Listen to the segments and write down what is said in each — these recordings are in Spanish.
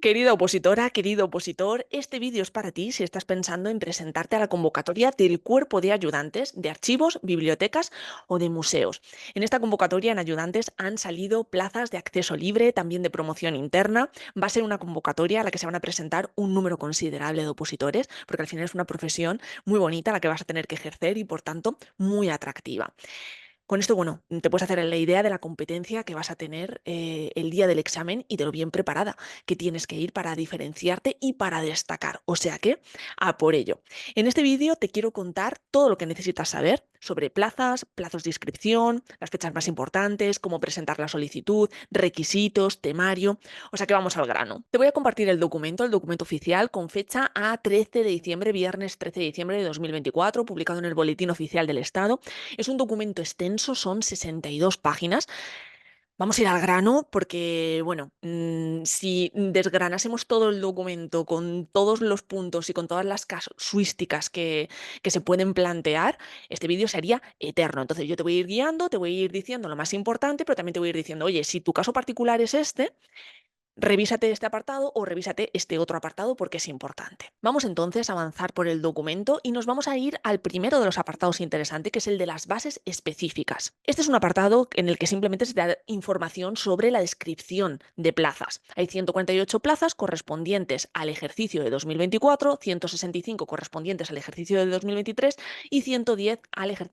Querida opositora, querido opositor, este vídeo es para ti si estás pensando en presentarte a la convocatoria del Cuerpo de Ayudantes de Archivos, Bibliotecas o de Museos. En esta convocatoria en ayudantes han salido plazas de acceso libre, también de promoción interna. Va a ser una convocatoria a la que se van a presentar un número considerable de opositores, porque al final es una profesión muy bonita la que vas a tener que ejercer y, por tanto, muy atractiva. Con esto, bueno, te puedes hacer la idea de la competencia que vas a tener el día del examen y de lo bien preparada que tienes que ir para diferenciarte y para destacar. O sea que, a por ello. En este vídeo te quiero contar todo lo que necesitas saber sobre plazas, plazos de inscripción, las fechas más importantes, cómo presentar la solicitud, requisitos, temario. O sea que vamos al grano. Te voy a compartir el documento oficial con fecha a 13 de diciembre, viernes 13 de diciembre de 2024, publicado en el Boletín Oficial del Estado. Es un documento extenso, son 62 páginas. Vamos a ir al grano porque, bueno, si desgranásemos todo el documento con todos los puntos y con todas las casuísticas que se pueden plantear, este vídeo sería eterno. Entonces yo te voy a ir guiando, te voy a ir diciendo lo más importante, pero también te voy a ir diciendo, oye, si tu caso particular es este, revísate este apartado o revísate este otro apartado porque es importante. Vamos entonces a avanzar por el documento y nos vamos a ir al primero de los apartados interesantes, que es el de las bases específicas. Este es un apartado en el que simplemente se da información sobre la descripción de plazas. Hay 148 plazas correspondientes al ejercicio de 2024, 165 correspondientes al ejercicio de 2023 y 110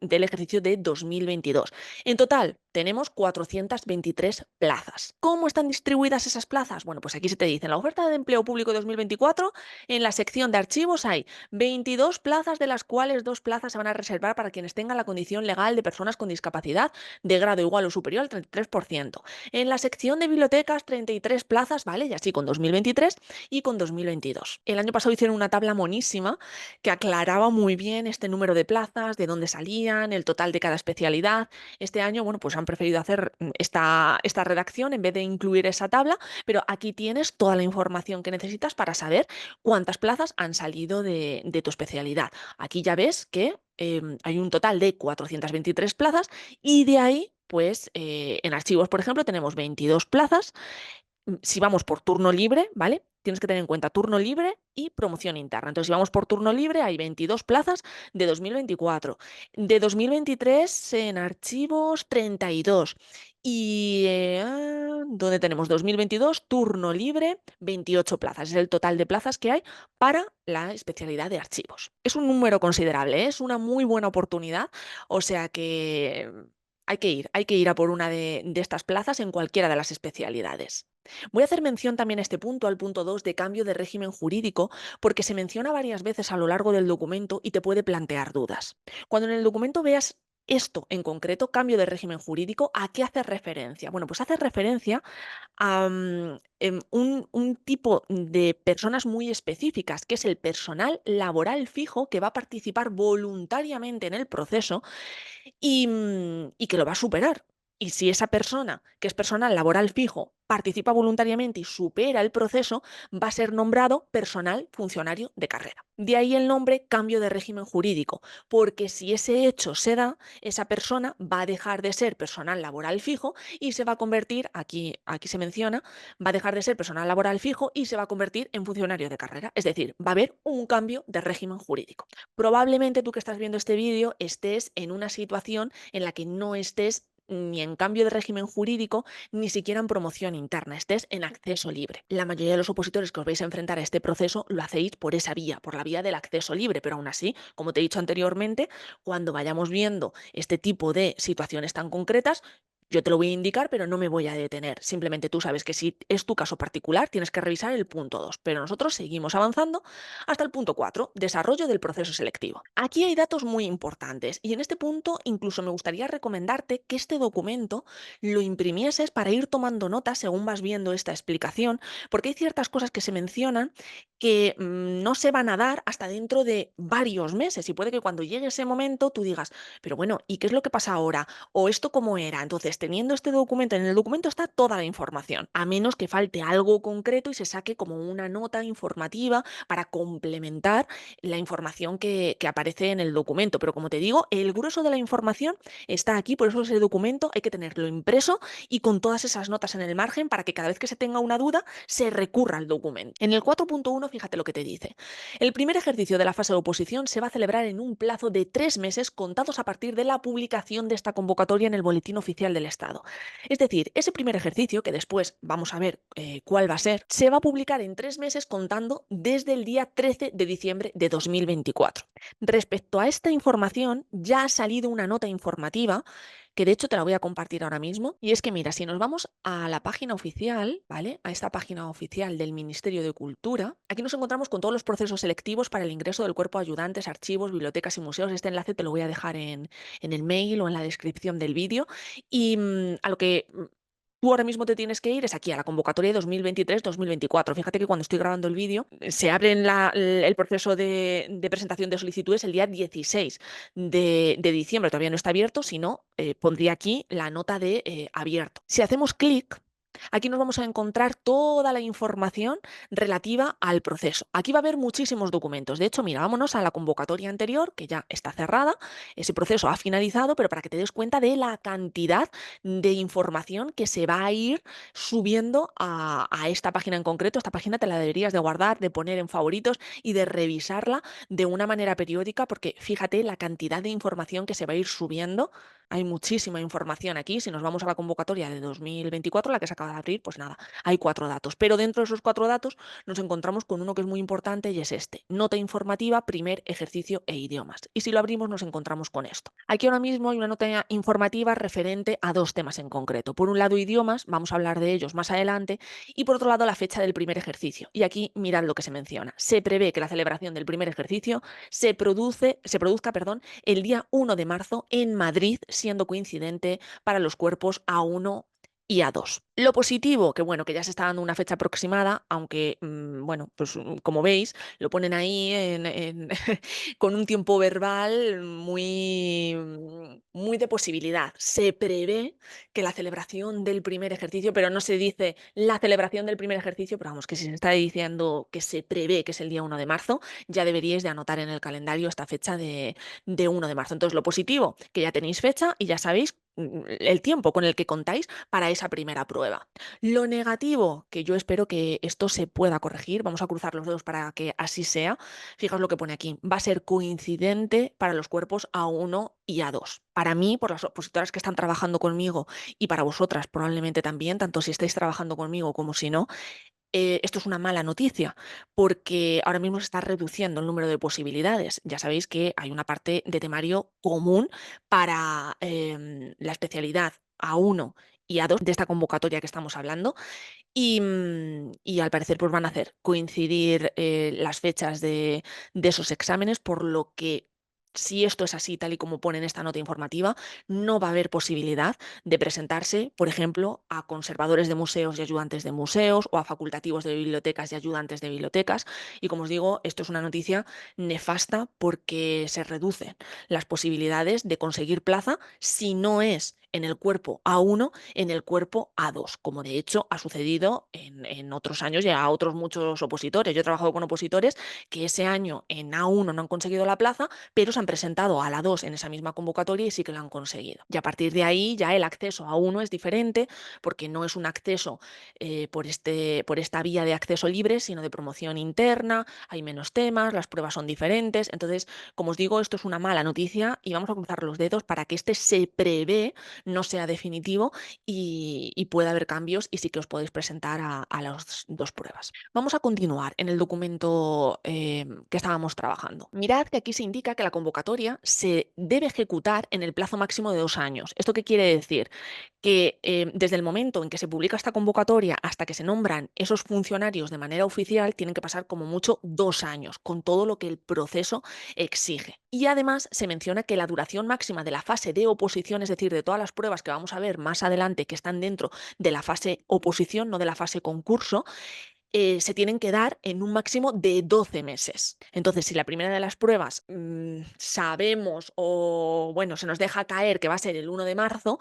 del ejercicio de 2022. En total, tenemos 423 plazas. ¿Cómo están distribuidas esas plazas? Bueno, pues aquí se te dice, en la oferta de empleo público 2024, en la sección de archivos hay 22 plazas, de las cuales 2 plazas se van a reservar para quienes tengan la condición legal de personas con discapacidad de grado igual o superior al 33%. En la sección de bibliotecas, 33 plazas, ¿vale? Y así con 2023 y con 2022. El año pasado hicieron una tabla monísima que aclaraba muy bien este número de plazas, de dónde salían, el total de cada especialidad. Este año, bueno, pues han preferido hacer esta redacción en vez de incluir esa tabla, pero aquí tienes toda la información que necesitas para saber cuántas plazas han salido de tu especialidad. Aquí ya ves que hay un total de 423 plazas y de ahí, pues en archivos, por ejemplo, tenemos 22 plazas. Si vamos por turno libre, ¿vale? Tienes que tener en cuenta turno libre y promoción interna. Entonces, si vamos por turno libre, hay 22 plazas de 2024. De 2023 en archivos, 32. Y ¿dónde tenemos 2022? Turno libre, 28 plazas. Es el total de plazas que hay para la especialidad de archivos. Es un número considerable, ¿eh? Es una muy buena oportunidad. O sea que hay que ir a por una de estas plazas en cualquiera de las especialidades. Voy a hacer mención también a este punto, al punto 2 de cambio de régimen jurídico, porque se menciona varias veces a lo largo del documento y te puede plantear dudas. Cuando en el documento veas esto en concreto, cambio de régimen jurídico, ¿a qué hace referencia? Bueno, pues hace referencia a un tipo de personas muy específicas, que es el personal laboral fijo que va a participar voluntariamente en el proceso y que lo va a superar. Y si esa persona, que es personal laboral fijo, participa voluntariamente y supera el proceso, va a ser nombrado personal funcionario de carrera. De ahí el nombre cambio de régimen jurídico, porque si ese hecho se da, esa persona va a dejar de ser personal laboral fijo y se va a convertir, aquí se menciona, va a dejar de ser personal laboral fijo y se va a convertir en funcionario de carrera. Es decir, va a haber un cambio de régimen jurídico. Probablemente tú que estás viendo este vídeo estés en una situación en la que no estés ni en cambio de régimen jurídico, ni siquiera en promoción interna, estés en acceso libre. La mayoría de los opositores que os vais a enfrentar a este proceso lo hacéis por esa vía, por la vía del acceso libre, pero aún así, como te he dicho anteriormente, cuando vayamos viendo este tipo de situaciones tan concretas, yo te lo voy a indicar, pero no me voy a detener. Simplemente tú sabes que si es tu caso particular, tienes que revisar el punto 2, pero nosotros seguimos avanzando hasta el punto 4, desarrollo del proceso selectivo. Aquí hay datos muy importantes y en este punto incluso me gustaría recomendarte que este documento lo imprimieses para ir tomando notas según vas viendo esta explicación, porque hay ciertas cosas que se mencionan que no se van a dar hasta dentro de varios meses y puede que cuando llegue ese momento tú digas, pero bueno, ¿y qué es lo que pasa ahora? ¿O esto cómo era? Entonces teniendo este documento, en el documento está toda la información, a menos que falte algo concreto y se saque como una nota informativa para complementar la información que aparece en el documento. Pero como te digo, el grueso de la información está aquí, por eso ese documento hay que tenerlo impreso y con todas esas notas en el margen para que cada vez que se tenga una duda se recurra al documento. En el 4.1, fíjate lo que te dice. El primer ejercicio de la fase de oposición se va a celebrar en un plazo de 3 meses contados a partir de la publicación de esta convocatoria en el Boletín Oficial del Estado. Es decir, ese primer ejercicio, que después vamos a ver cuál va a ser, se va a publicar en 3 meses contando desde el día 13 de diciembre de 2024. Respecto a esta información, ya ha salido una nota informativa que de hecho te la voy a compartir ahora mismo. Y es que mira, si nos vamos a la página oficial, ¿vale? A esta página oficial del Ministerio de Cultura, aquí nos encontramos con todos los procesos selectivos para el ingreso del cuerpo de ayudantes, archivos, bibliotecas y museos. Este enlace te lo voy a dejar en el mail o en la descripción del vídeo. Y a lo que tú ahora mismo te tienes que ir es aquí a la convocatoria de 2023-2024. Fíjate que cuando estoy grabando el vídeo se abre el proceso de presentación de solicitudes el día 16 de diciembre. Todavía no está abierto, si no, pondría aquí la nota de abierto. Si hacemos clic, aquí nos vamos a encontrar toda la información relativa al proceso. Aquí va a haber muchísimos documentos. De hecho, mira, vámonos a la convocatoria anterior, que ya está cerrada. Ese proceso ha finalizado, pero para que te des cuenta de la cantidad de información que se va a ir subiendo a esta página en concreto. Esta página te la deberías de guardar, de poner en favoritos y de revisarla de una manera periódica, porque fíjate la cantidad de información que se va a ir subiendo. Hay muchísima información aquí. Si nos vamos a la convocatoria de 2024, la que se acaba de abrir, pues nada, hay 4 datos. Pero dentro de esos 4 datos nos encontramos con uno que es muy importante y es este. Nota informativa, primer ejercicio e idiomas. Y si lo abrimos nos encontramos con esto. Aquí ahora mismo hay una nota informativa referente a 2 temas en concreto. Por un lado, idiomas, vamos a hablar de ellos más adelante, y por otro lado, la fecha del primer ejercicio. Y aquí mirad lo que se menciona. Se prevé que la celebración del primer ejercicio se produzca, el día 1 de marzo en Madrid, siendo coincidente para los cuerpos A1 y A2. Lo positivo, que bueno, que ya se está dando una fecha aproximada, aunque, bueno, pues como veis, lo ponen ahí con un tiempo verbal muy de posibilidad. Se prevé que la celebración del primer ejercicio, pero no se dice la celebración del primer ejercicio, pero vamos, que si se está diciendo que se prevé que es el día 1 de marzo, ya deberíais de anotar en el calendario esta fecha de 1 de marzo. Entonces, lo positivo, que ya tenéis fecha y ya sabéis el tiempo con el que contáis para esa primera prueba. Lo negativo, que yo espero que esto se pueda corregir, vamos a cruzar los dedos para que así sea. Fijaos lo que pone aquí, va a ser coincidente para los cuerpos A1 y A2. Para mí, por las opositoras que están trabajando conmigo y para vosotras probablemente también, tanto si estáis trabajando conmigo como si no, esto es una mala noticia, porque ahora mismo se está reduciendo el número de posibilidades. Ya sabéis que hay una parte de temario común para la especialidad A1 y A2 de esta convocatoria que estamos hablando, y al parecer pues van a hacer coincidir las fechas de esos exámenes, por lo que si esto es así, tal y como pone en esta nota informativa, no va a haber posibilidad de presentarse, por ejemplo, a conservadores de museos y ayudantes de museos o a facultativos de bibliotecas y ayudantes de bibliotecas. Y como os digo, esto es una noticia nefasta porque se reducen las posibilidades de conseguir plaza si no es en el cuerpo A1, en el cuerpo A2, como de hecho ha sucedido en otros años y a otros muchos opositores. Yo he trabajado con opositores que ese año en A1 no han conseguido la plaza, pero se han presentado a la 2 en esa misma convocatoria y sí que lo han conseguido. Y a partir de ahí ya el acceso a A1 es diferente, porque no es un acceso por esta vía de acceso libre, sino de promoción interna, hay menos temas, las pruebas son diferentes. Entonces, como os digo, esto es una mala noticia y vamos a cruzar los dedos para que este se prevé no sea definitivo y pueda haber cambios y sí que os podéis presentar a las 2 pruebas. Vamos a continuar en el documento que estábamos trabajando. Mirad que aquí se indica que la convocatoria se debe ejecutar en el plazo máximo de 2 años. ¿Esto qué quiere decir? Que desde el momento en que se publica esta convocatoria hasta que se nombran esos funcionarios de manera oficial, tienen que pasar como mucho 2 años, con todo lo que el proceso exige. Y además se menciona que la duración máxima de la fase de oposición, es decir, de todas las pruebas que vamos a ver más adelante que están dentro de la fase oposición, no de la fase concurso, se tienen que dar en un máximo de 12 meses. Entonces, si la primera de las pruebas sabemos o bueno, se nos deja caer que va a ser el 1 de marzo,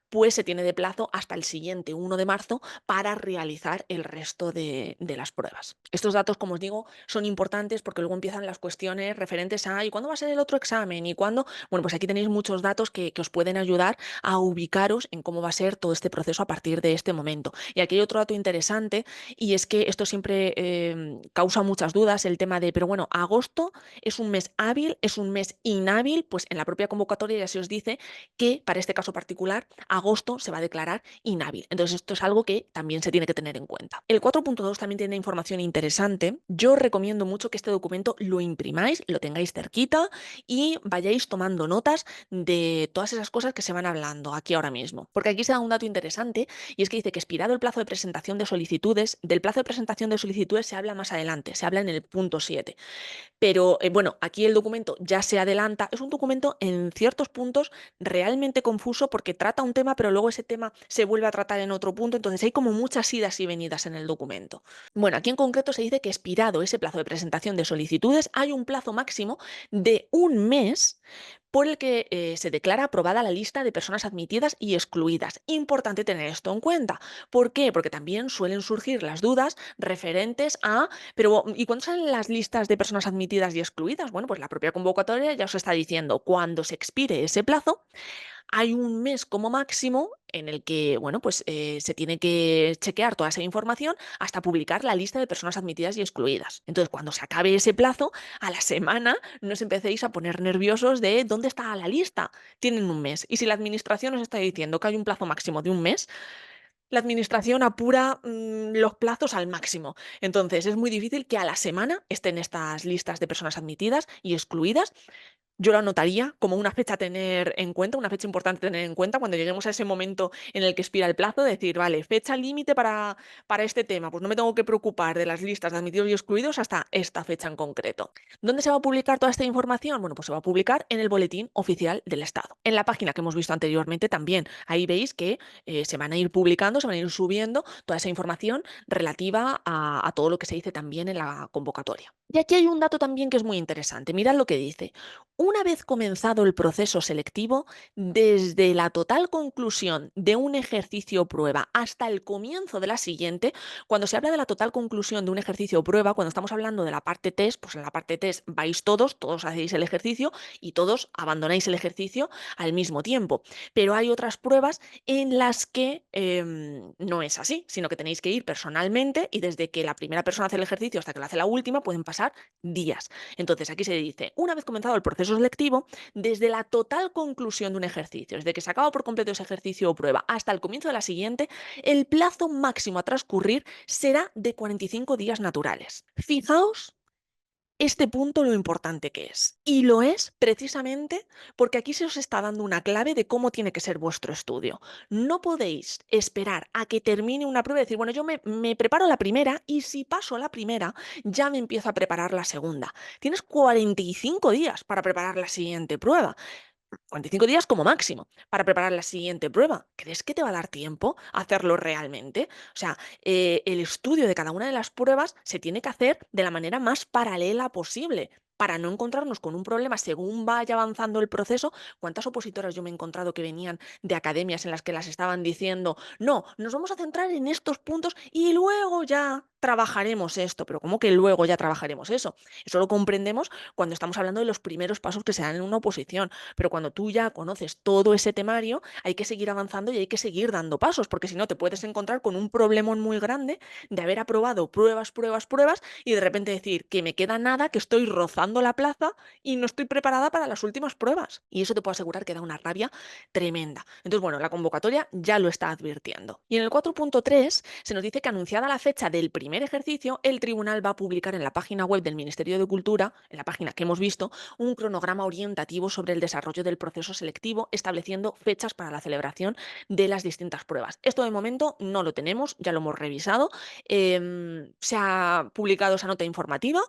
pues se tiene de plazo hasta el siguiente 1 de marzo para realizar el resto de las pruebas. Estos datos, como os digo, son importantes porque luego empiezan las cuestiones referentes a ¿y cuándo va a ser el otro examen? ¿Y cuándo? Bueno, pues aquí tenéis muchos datos que os pueden ayudar a ubicaros en cómo va a ser todo este proceso a partir de este momento. Y aquí hay otro dato interesante y es que esto siempre causa muchas dudas, el tema de, pero bueno, agosto es un mes hábil, es un mes inhábil, pues en la propia convocatoria ya se os dice que para este caso particular, agosto se va a declarar inhábil. Entonces, esto es algo que también se tiene que tener en cuenta. El 4.2 también tiene información interesante. Yo os recomiendo mucho que este documento lo imprimáis, lo tengáis cerquita y vayáis tomando notas de todas esas cosas que se van hablando aquí ahora mismo. Porque aquí se da un dato interesante y es que dice que expirado el plazo de presentación de solicitudes, del plazo de presentación de solicitudes se habla más adelante, se habla en el punto 7. Pero bueno, aquí el documento ya se adelanta. Es un documento en ciertos puntos realmente confuso porque trata un tema, pero luego ese tema se vuelve a tratar en otro punto. Entonces hay como muchas idas y venidas en el documento. Bueno, aquí en concreto se dice que expirado ese plazo de presentación de solicitudes, hay un plazo máximo de un mes por el que se declara aprobada la lista de personas admitidas y excluidas. Importante tener esto en cuenta. ¿Por qué? Porque también suelen surgir las dudas referentes a, pero ¿y cuándo salen las listas de personas admitidas y excluidas? Bueno, pues la propia convocatoria ya os está diciendo, cuando se expire ese plazo, hay un mes como máximo en el que, bueno, pues se tiene que chequear toda esa información hasta publicar la lista de personas admitidas y excluidas. Entonces, cuando se acabe ese plazo, a la semana no os empecéis a poner nerviosos de dónde está la lista. Tienen un mes. Y si la administración os está diciendo que hay un plazo máximo de un mes, la administración apura los plazos al máximo. Entonces, es muy difícil que a la semana estén estas listas de personas admitidas y excluidas. Yo lo anotaría como una fecha a tener en cuenta, una fecha importante a tener en cuenta cuando lleguemos a ese momento en el que expira el plazo, decir, vale, fecha límite para este tema, pues no me tengo que preocupar de las listas de admitidos y excluidos hasta esta fecha en concreto. ¿Dónde se va a publicar toda esta información? Bueno, pues se va a publicar en el Boletín Oficial del Estado. En la página que hemos visto anteriormente también, ahí veis que se van a ir publicando, se van a ir subiendo toda esa información relativa a todo lo que se dice también en la convocatoria. Y aquí hay un dato también que es muy interesante. Mirad lo que dice. Una vez comenzado el proceso selectivo, desde la total conclusión de un ejercicio o prueba hasta el comienzo de la siguiente, cuando se habla de la total conclusión de un ejercicio o prueba, cuando estamos hablando de la parte test, pues en la parte test vais todos hacéis el ejercicio y todos abandonáis el ejercicio al mismo tiempo. Pero hay otras pruebas en las que no es así, sino que tenéis que ir personalmente y desde que la primera persona hace el ejercicio hasta que lo hace la última pueden pasar días. Entonces, aquí se dice, una vez comenzado el proceso selectivo, desde la total conclusión de un ejercicio, desde que se acaba por completo ese ejercicio o prueba hasta el comienzo de la siguiente, el plazo máximo a transcurrir será de 45 días naturales. Fijaos este punto lo importante que es. Y lo es precisamente porque aquí se os está dando una clave de cómo tiene que ser vuestro estudio. No podéis esperar a que termine una prueba y decir, bueno, yo me preparo la primera y si paso la primera, ya me empiezo a preparar la segunda. Tienes 45 días para preparar la siguiente prueba. 45 días como máximo para preparar la siguiente prueba. ¿Crees que te va a dar tiempo a hacerlo realmente? O sea, el estudio de cada una de las pruebas se tiene que hacer de la manera más paralela posible para no encontrarnos con un problema según vaya avanzando el proceso. ¿Cuántas opositoras yo me he encontrado que venían de academias en las que las estaban diciendo, no, nos vamos a centrar en estos puntos y luego ya trabajaremos esto? Pero ¿cómo que luego ya trabajaremos eso? Eso lo comprendemos cuando estamos hablando de los primeros pasos que se dan en una oposición. Pero cuando tú ya conoces todo ese temario, hay que seguir avanzando y hay que seguir dando pasos, porque si no te puedes encontrar con un problemón muy grande de haber aprobado pruebas y de repente decir que me queda nada, que estoy rozando la plaza y no estoy preparada para las últimas pruebas. Y eso te puedo asegurar que da una rabia tremenda. Entonces, bueno, la convocatoria ya lo está advirtiendo. Y en el 4.3 se nos dice que anunciada la fecha del primer ejercicio, el tribunal va a publicar en la página web del Ministerio de Cultura, en la página que hemos visto, un cronograma orientativo sobre el desarrollo del proceso selectivo, estableciendo fechas para la celebración de las distintas pruebas. Esto de momento no lo tenemos, ya lo hemos revisado. Se ha publicado esa nota informativa,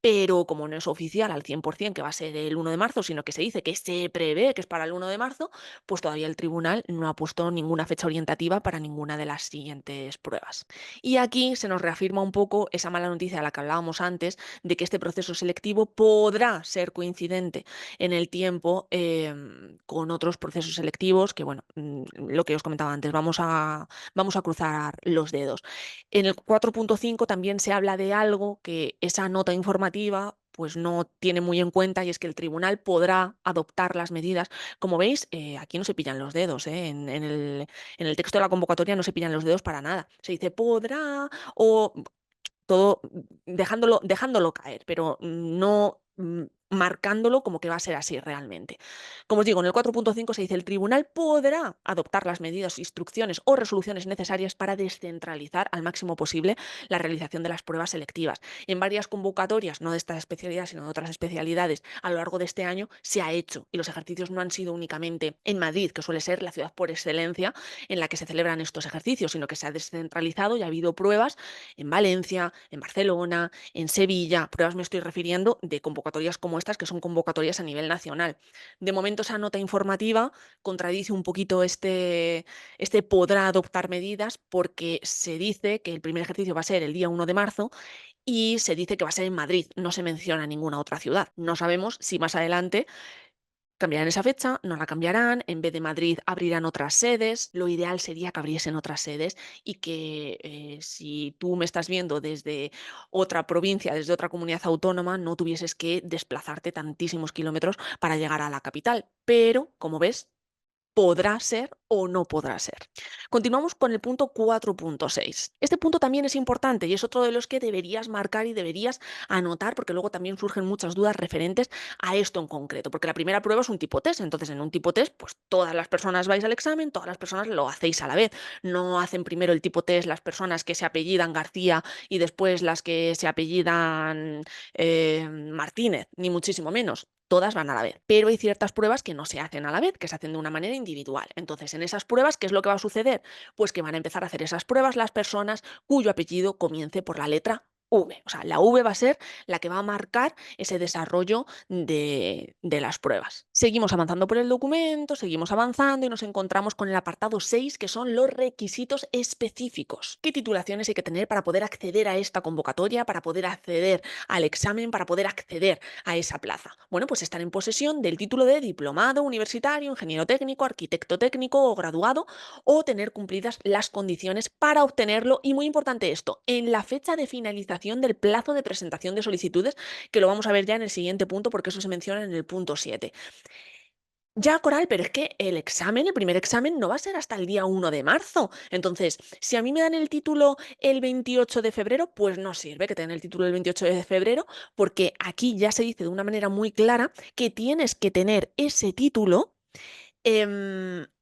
pero como no es oficial al 100% que va a ser el 1 de marzo, sino que se dice que se prevé que es para el 1 de marzo, pues todavía el tribunal no ha puesto ninguna fecha orientativa para ninguna de las siguientes pruebas. Y aquí se nos reafirma un poco esa mala noticia de la que hablábamos antes, de que este proceso selectivo podrá ser coincidente en el tiempo con otros procesos selectivos que, bueno, lo que os comentaba antes, vamos a cruzar los dedos. En el 4.5 también se habla de algo que esa nota informativa pues no tiene muy en cuenta, y es que el tribunal podrá adoptar las medidas. Como veis, aquí no se pillan los dedos, en el texto de la convocatoria no se pillan los dedos para nada. Se dice podrá o todo dejándolo caer, pero no marcándolo como que va a ser así realmente. Como os digo, en el 4.5 se dice el tribunal podrá adoptar las medidas, instrucciones o resoluciones necesarias para descentralizar al máximo posible la realización de las pruebas selectivas. En varias convocatorias, no de esta especialidad, sino de otras especialidades, a lo largo de este año se ha hecho, y los ejercicios no han sido únicamente en Madrid, que suele ser la ciudad por excelencia en la que se celebran estos ejercicios, sino que se ha descentralizado y ha habido pruebas en Valencia, en Barcelona, en Sevilla. Pruebas me estoy refiriendo de convocatorias como estas, que son convocatorias a nivel nacional. De momento esa nota informativa contradice un poquito este podrá adoptar medidas, porque se dice que el primer ejercicio va a ser el día 1 de marzo y se dice que va a ser en Madrid, no se menciona ninguna otra ciudad. No sabemos si más adelante cambiarán esa fecha, no la cambiarán, en vez de Madrid abrirán otras sedes. Lo ideal sería que abriesen otras sedes y que si tú me estás viendo desde otra provincia, desde otra comunidad autónoma, no tuvieses que desplazarte tantísimos kilómetros para llegar a la capital. Pero, como ves, podrá ser o no podrá ser. Continuamos con el punto 4.6. Este punto también es importante y es otro de los que deberías marcar y deberías anotar, porque luego también surgen muchas dudas referentes a esto en concreto, porque la primera prueba es un tipo test. Entonces, en un tipo test, pues todas las personas vais al examen, todas las personas lo hacéis a la vez. No hacen primero el tipo test las personas que se apellidan García y después las que se apellidan Martínez, ni muchísimo menos. Todas van a la vez, pero hay ciertas pruebas que no se hacen a la vez, que se hacen de una manera individual. Entonces, en esas pruebas, ¿qué es lo que va a suceder? Pues que van a empezar a hacer esas pruebas las personas cuyo apellido comience por la letra V. O sea, la V va a ser la que va a marcar ese desarrollo de las pruebas. Seguimos avanzando por el documento, seguimos avanzando y nos encontramos con el apartado 6, que son los requisitos específicos. ¿Qué titulaciones hay que tener para poder acceder a esta convocatoria, para poder acceder al examen, para poder acceder a esa plaza? Bueno, pues estar en posesión del título de diplomado universitario, ingeniero técnico, arquitecto técnico o graduado, o tener cumplidas las condiciones para obtenerlo. Y muy importante esto, en la fecha de finalización del plazo de presentación de solicitudes, que lo vamos a ver ya en el siguiente punto, porque eso se menciona en el punto 7. Ya, Coral, pero es que el primer examen, no va a ser hasta el día 1 de marzo. Entonces, si a mí me dan el título el 28 de febrero, pues no sirve que te den el título el 28 de febrero, porque aquí ya se dice de una manera muy clara que tienes que tener ese título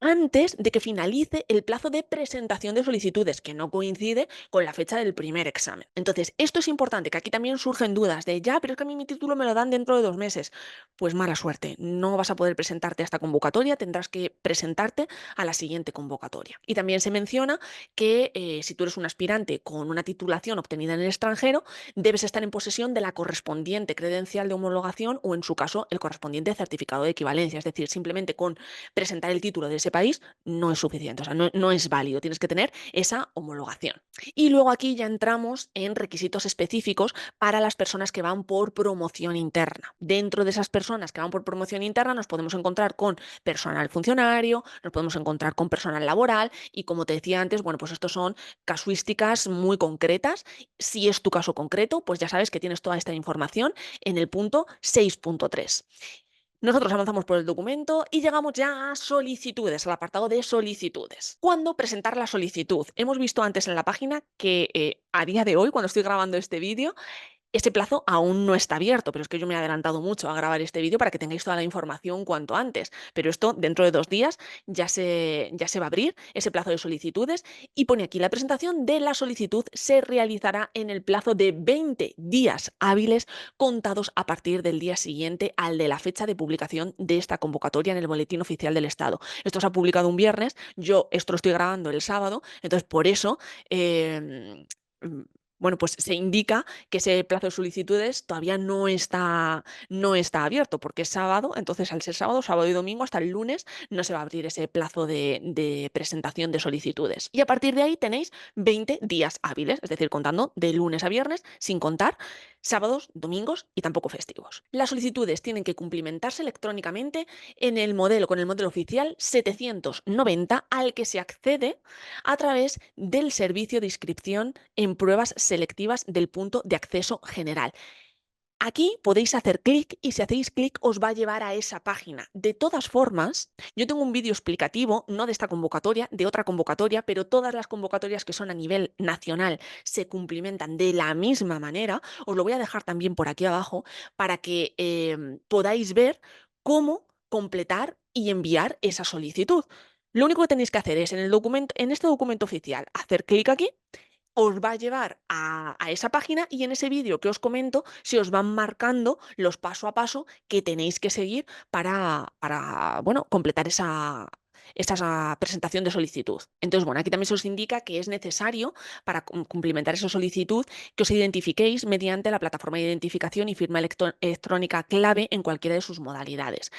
antes de que finalice el plazo de presentación de solicitudes, que no coincide con la fecha del primer examen. Entonces, esto es importante, que aquí también surgen dudas de, ya, pero es que a mí mi título me lo dan dentro de 2 meses. Pues mala suerte, no vas a poder presentarte a esta convocatoria, tendrás que presentarte a la siguiente convocatoria. Y también se menciona que si tú eres un aspirante con una titulación obtenida en el extranjero, debes estar en posesión de la correspondiente credencial de homologación, o en su caso, el correspondiente certificado de equivalencia. Es decir, simplemente con presentar el título de ese país no es suficiente, o sea, no es válido, tienes que tener esa homologación. Y luego aquí ya entramos en requisitos específicos para las personas que van por promoción interna. Dentro de esas personas que van por promoción interna nos podemos encontrar con personal funcionario, nos podemos encontrar con personal laboral y, como te decía antes, bueno, pues estos son casuísticas muy concretas. Si es tu caso concreto, pues ya sabes que tienes toda esta información en el punto 6.3. Nosotros avanzamos por el documento y llegamos ya a solicitudes, al apartado de solicitudes. ¿Cuándo presentar la solicitud? Hemos visto antes en la página que a día de hoy, cuando estoy grabando este vídeo, ese plazo aún no está abierto, pero es que yo me he adelantado mucho a grabar este vídeo para que tengáis toda la información cuanto antes. Pero esto, dentro de 2 días, ya se va a abrir ese plazo de solicitudes, y pone aquí: la presentación de la solicitud se realizará en el plazo de 20 días hábiles contados a partir del día siguiente al de la fecha de publicación de esta convocatoria en el Boletín Oficial del Estado. Esto se ha publicado un viernes, yo esto lo estoy grabando el sábado, entonces por eso... bueno, pues se indica que ese plazo de solicitudes todavía no está abierto, porque es sábado, entonces al ser sábado, sábado y domingo, hasta el lunes no se va a abrir ese plazo de presentación de solicitudes. Y a partir de ahí tenéis 20 días hábiles, es decir, contando de lunes a viernes, sin contar sábados, domingos y tampoco festivos. Las solicitudes tienen que cumplimentarse electrónicamente con el modelo oficial 790 al que se accede a través del servicio de inscripción en pruebas selectivas del punto de acceso general. Aquí podéis hacer clic y si hacéis clic os va a llevar a esa página. De todas formas, yo tengo un vídeo explicativo, no de esta convocatoria, de otra convocatoria, pero todas las convocatorias que son a nivel nacional se cumplimentan de la misma manera. Os lo voy a dejar también por aquí abajo para que podáis ver cómo completar y enviar esa solicitud. Lo único que tenéis que hacer es en este documento oficial, hacer clic aquí, os va a llevar a esa página y en ese vídeo que os comento se os van marcando los paso a paso que tenéis que seguir para bueno, completar esa presentación de solicitud. Entonces, bueno, aquí también se os indica que es necesario para cumplimentar esa solicitud que os identifiquéis mediante la plataforma de identificación y firma electrónica clave en cualquiera de sus modalidades.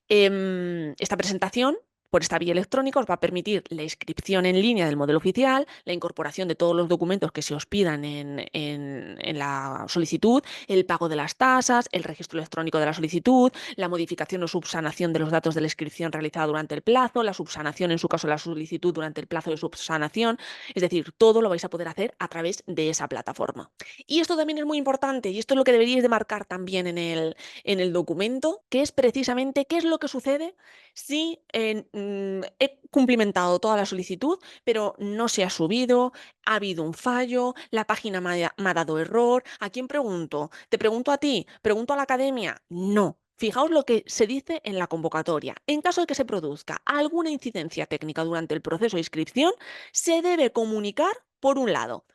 Esta presentación por esta vía electrónica os va a permitir la inscripción en línea del modelo oficial, la incorporación de todos los documentos que se os pidan en la solicitud, el pago de las tasas, el registro electrónico de la solicitud, la modificación o subsanación de los datos de la inscripción realizada durante el plazo, la subsanación en su caso de la solicitud durante el plazo de subsanación, es decir, todo lo vais a poder hacer a través de esa plataforma. Y esto también es muy importante y esto es lo que deberíais de marcar también en el documento, que es precisamente qué es lo que sucede si he cumplimentado toda la solicitud, pero no se ha subido, ha habido un fallo, la página me ha dado error. ¿A quién pregunto? ¿Te pregunto a ti? ¿Pregunto a la academia? No. Fijaos lo que se dice en la convocatoria. En caso de que se produzca alguna incidencia técnica durante el proceso de inscripción, se debe comunicar, por un lado,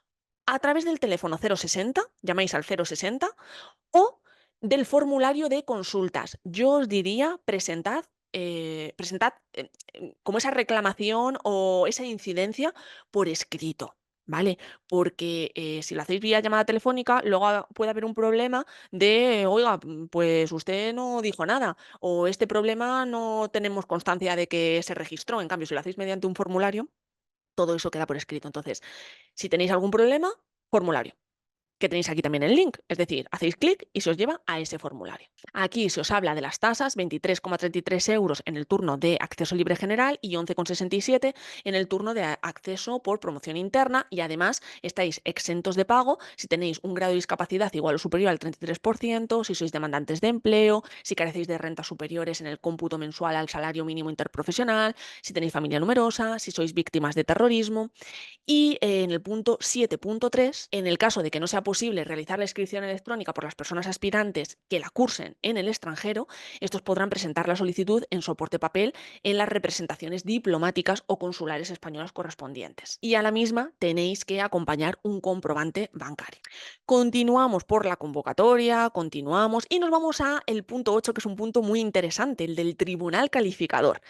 a través del teléfono 060, llamáis al 060, o del formulario de consultas. Yo os diría presentad como esa reclamación o esa incidencia por escrito, ¿vale? Porque si lo hacéis vía llamada telefónica, luego puede haber un problema de, oiga, pues usted no dijo nada, o este problema no tenemos constancia de que se registró. En cambio, si lo hacéis mediante un formulario, todo eso queda por escrito. Entonces, si tenéis algún problema, formulario que tenéis aquí también el link, es decir, hacéis clic y se os lleva a ese formulario. Aquí se os habla de las tasas, 23,33 euros en el turno de acceso libre general y 11,67 en el turno de acceso por promoción interna y además estáis exentos de pago si tenéis un grado de discapacidad igual o superior al 33%, si sois demandantes de empleo, si carecéis de rentas superiores en el cómputo mensual al salario mínimo interprofesional, si tenéis familia numerosa, si sois víctimas de terrorismo. Y en el punto 7.3, en el caso de que no sea posible realizar la inscripción electrónica por las personas aspirantes que la cursen en el extranjero, estos podrán presentar la solicitud en soporte papel en las representaciones diplomáticas o consulares españolas correspondientes. Y a la misma tenéis que acompañar un comprobante bancario. Continuamos por la convocatoria, continuamos y nos vamos a el punto 8, que es un punto muy interesante, el del tribunal calificador.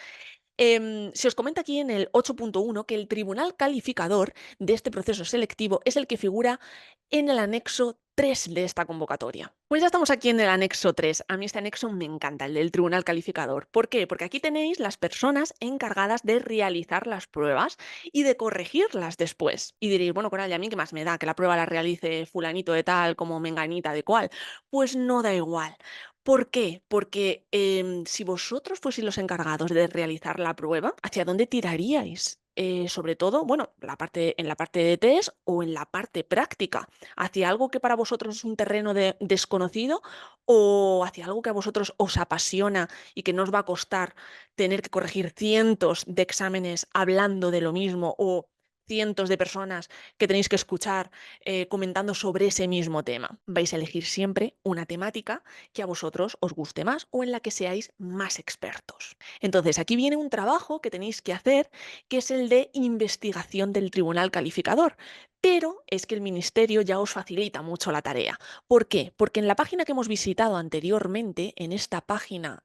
Se os comenta aquí en el 8.1 que el tribunal calificador de este proceso selectivo es el que figura en el anexo 3 de esta convocatoria. Pues ya estamos aquí en el anexo 3. A mí este anexo me encanta, el del tribunal calificador. ¿Por qué? Porque aquí tenéis las personas encargadas de realizar las pruebas y de corregirlas después. Y diréis, bueno, Coral, ¿y a mí qué más me da que la prueba la realice fulanito de tal como menganita de cual? Pues no da igual. ¿Por qué? Porque si vosotros fueseis los encargados de realizar la prueba, ¿hacia dónde tiraríais? Sobre todo, bueno, en la parte de test o en la parte práctica, hacia algo que para vosotros es un terreno desconocido o hacia algo que a vosotros os apasiona y que no os va a costar tener que corregir cientos de exámenes hablando de lo mismo o cientos de personas que tenéis que escuchar comentando sobre ese mismo tema. Vais a elegir siempre una temática que a vosotros os guste más o en la que seáis más expertos. Entonces, aquí viene un trabajo que tenéis que hacer, que es el de investigación del tribunal calificador. Pero es que el ministerio ya os facilita mucho la tarea. ¿Por qué? Porque en la página que hemos visitado anteriormente, en esta página,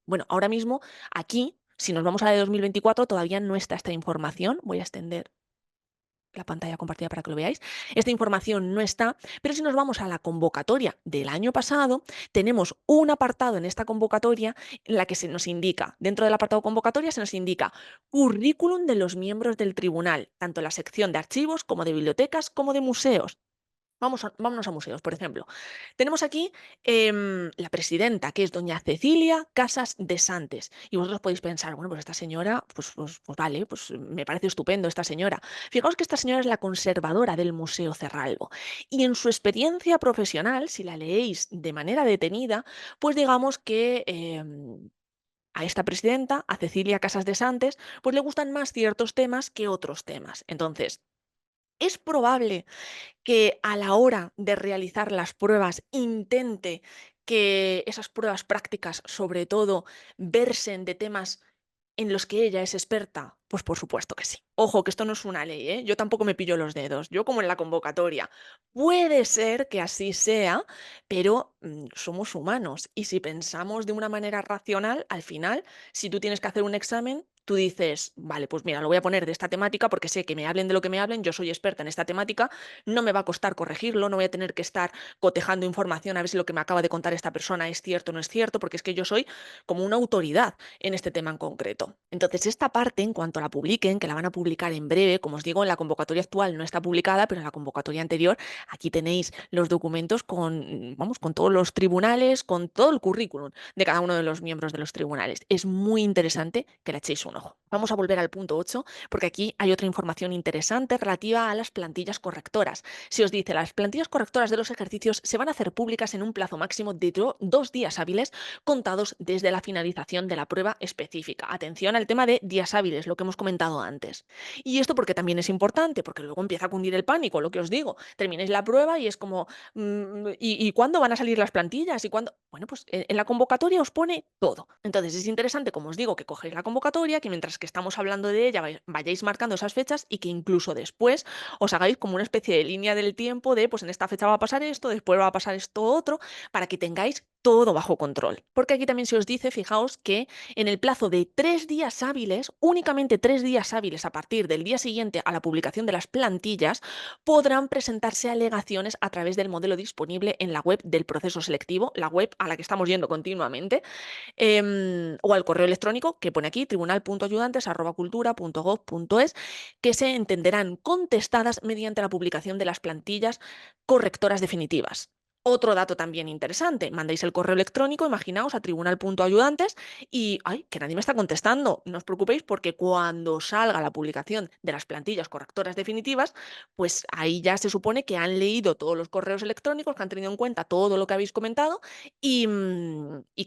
bueno, ahora mismo aquí, si nos vamos a la de 2024, todavía no está esta información. Voy a extender la pantalla compartida para que lo veáis. Esta información no está, pero si nos vamos a la convocatoria del año pasado, tenemos un apartado en esta convocatoria en la que se nos indica, dentro del apartado convocatoria se nos indica currículum de los miembros del tribunal, tanto en la sección de archivos como de bibliotecas como de museos. Vámonos a museos, por ejemplo. Tenemos aquí la presidenta, que es doña Cecilia Casas de Santes. Y vosotros podéis pensar, bueno, pues esta señora, pues vale, pues me parece estupendo esta señora. Fijaos que esta señora es la conservadora del Museo Cerralbo. Y en su experiencia profesional, si la leéis de manera detenida, pues digamos que a esta presidenta, a Cecilia Casas de Santes, pues le gustan más ciertos temas que otros temas. Entonces, es probable que a la hora de realizar las pruebas intente que esas pruebas prácticas, sobre todo, versen de temas en los que ella es experta. Pues por supuesto que sí. Ojo, que esto no es una ley, ¿eh? Yo tampoco me pillo los dedos, yo como en la convocatoria. Puede ser que así sea, pero somos humanos y si pensamos de una manera racional, al final, si tú tienes que hacer un examen, tú dices, vale, pues mira, lo voy a poner de esta temática porque sé que me hablen de lo que me hablen, yo soy experta en esta temática, no me va a costar corregirlo, no voy a tener que estar cotejando información a ver si lo que me acaba de contar esta persona es cierto o no es cierto, porque es que yo soy como una autoridad en este tema en concreto. Entonces, esta parte, en cuanto la publiquen, que la van a publicar en breve, como os digo, en la convocatoria actual no está publicada, pero en la convocatoria anterior, aquí tenéis los documentos con, vamos, con todos los tribunales, con todo el currículum de cada uno de los miembros de los tribunales. Es muy interesante que le echéis un ojo. Vamos a volver al punto 8, porque aquí hay otra información interesante relativa a las plantillas correctoras. Se os dice, las plantillas correctoras de los ejercicios se van a hacer públicas en un plazo máximo de 2 días hábiles contados desde la finalización de la prueba específica. Atención al tema de días hábiles, lo que hemos comentado antes. Y esto porque también es importante, porque luego empieza a cundir el pánico, lo que os digo. Termináis la prueba y es como, ¿y cuándo van a salir las plantillas? ¿Y cuándo? Bueno, pues en la convocatoria os pone todo. Entonces es interesante, como os digo, que cogéis la convocatoria, que mientras que estamos hablando de ella vayáis marcando esas fechas y que incluso después os hagáis como una especie de línea del tiempo de, pues en esta fecha va a pasar esto, después va a pasar esto otro, para que tengáis todo bajo control. Porque aquí también se os dice, fijaos, que en el plazo de 3 días hábiles, únicamente 3 días hábiles a partir del día siguiente a la publicación de las plantillas, podrán presentarse alegaciones a través del modelo disponible en la web del proceso selectivo, la web a la que estamos yendo continuamente, o al correo electrónico que pone aquí tribunal.ayudantes@cultura.gov.es, que se entenderán contestadas mediante la publicación de las plantillas correctoras definitivas. Otro dato también interesante, mandáis el correo electrónico, imaginaos, a tribunal.ayudantes y, ¡ay, que nadie me está contestando! No os preocupéis porque cuando salga la publicación de las plantillas correctoras definitivas, pues ahí ya se supone que han leído todos los correos electrónicos, que han tenido en cuenta todo lo que habéis comentado y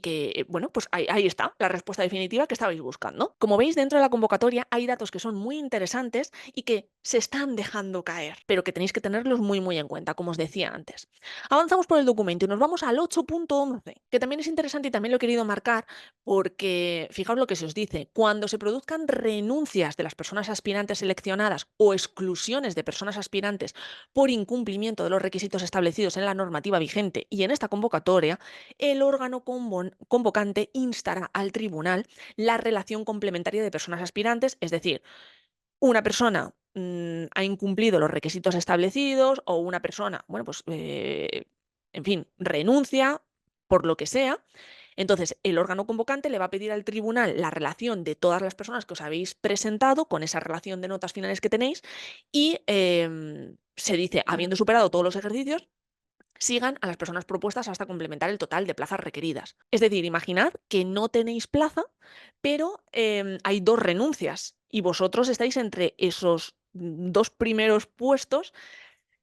que, bueno, pues ahí está la respuesta definitiva que estabais buscando. Como veis, dentro de la convocatoria hay datos que son muy interesantes y que se están dejando caer, pero que tenéis que tenerlos muy en cuenta, como os decía antes. Avanzamos por el documento y nos vamos al 8.11, que también es interesante y también lo he querido marcar porque, fijaos lo que se os dice, cuando se produzcan renuncias de las personas aspirantes seleccionadas o exclusiones de personas aspirantes por incumplimiento de los requisitos establecidos en la normativa vigente y en esta convocatoria, el órgano convocante instará al tribunal la relación complementaria de personas aspirantes, es decir, una persona ha incumplido los requisitos establecidos o una persona, bueno, pues, en fin, renuncia por lo que sea. Entonces, el órgano convocante le va a pedir al tribunal la relación de todas las personas que os habéis presentado con esa relación de notas finales que tenéis y se dice, habiendo superado todos los ejercicios, sigan a las personas propuestas hasta complementar el total de plazas requeridas. Es decir, imaginad que no tenéis plaza, pero hay 2 renuncias y vosotros estáis entre esos 2 primeros puestos